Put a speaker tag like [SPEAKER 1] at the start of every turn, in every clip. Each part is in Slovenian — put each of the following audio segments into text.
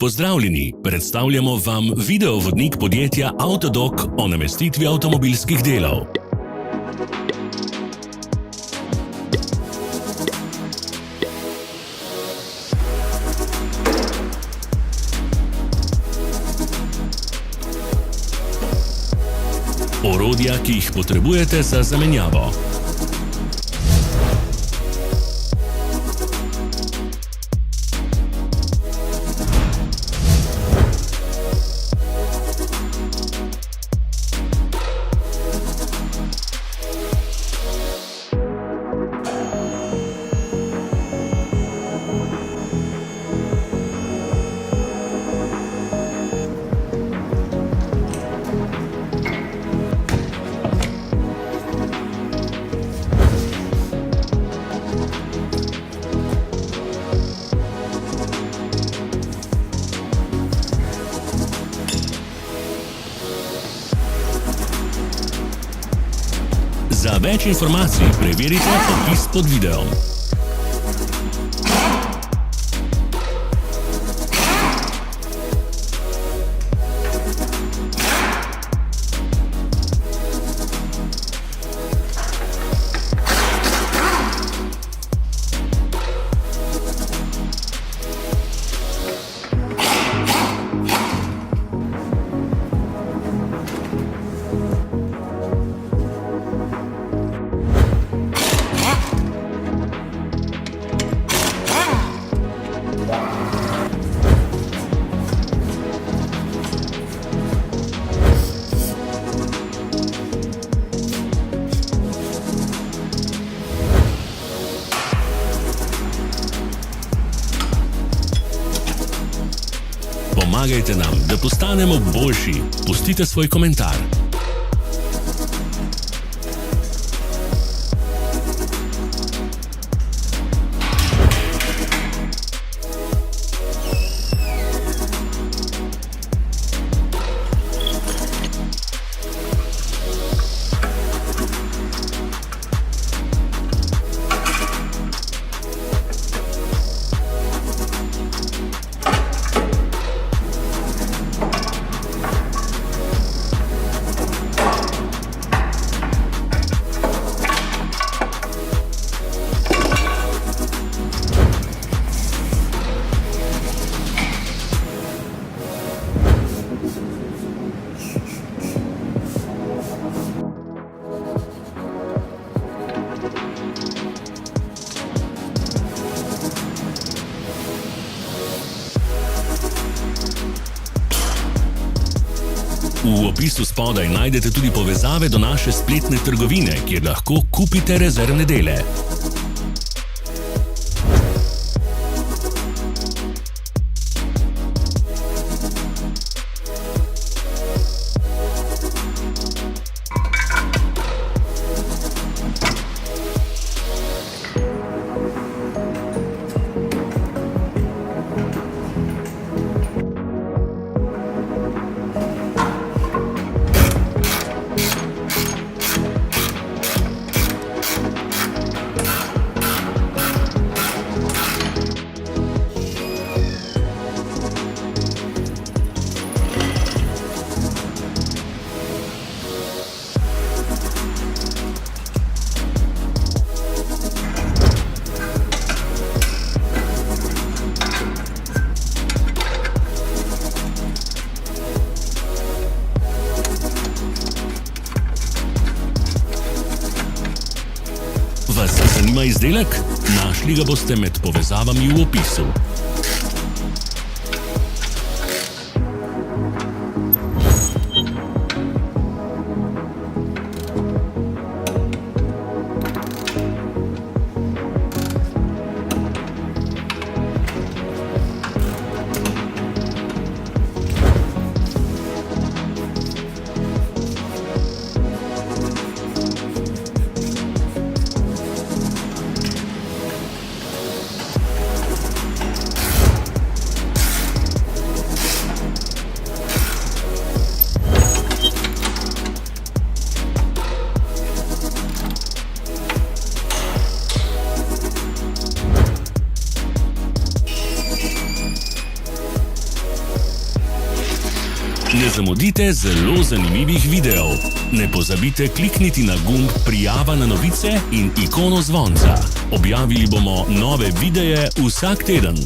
[SPEAKER 1] Pozdravljeni, predstavljamo vam videovodnik podjetja Avtodok o namestitvi avtomobilskih delov. Orodja, ki jih potrebujete za zamenjavo. Za več informacij preverite opis pod videom. Pomagajte nam, da postanemo boljši. Pustite svoj komentar. V opisu spodaj najdete tudi povezave do naše spletne trgovine, kjer lahko kupite rezervne dele. Vas zanima izdelek? Našli ga boste med povezavami v opisu. ne zamudite zelo zanimivih videov. Ne pozabite klikniti na gumb prijava na novice in ikono zvonca. Objavili bomo nove videe vsak teden.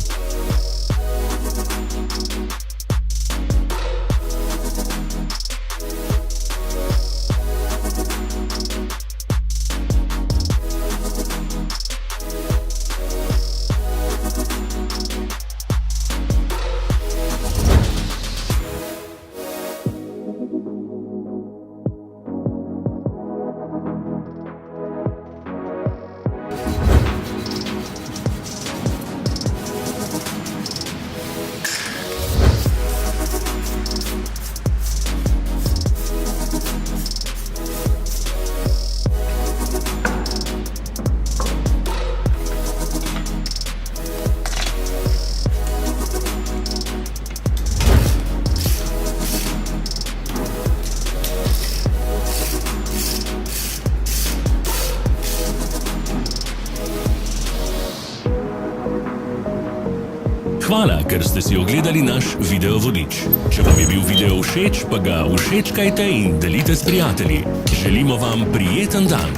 [SPEAKER 1] Hvala, ker ste si ogledali naš video vodič. Če vam je bil video všeč, pa ga všečkajte in delite s prijatelji. Želimo vam prijeten dan.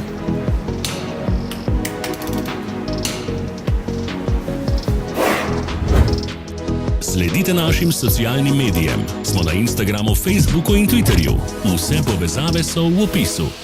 [SPEAKER 1] Sledite našim socialnim medijem. Smo na Instagramu, Facebooku in Twitterju. Vse povezave so v opisu.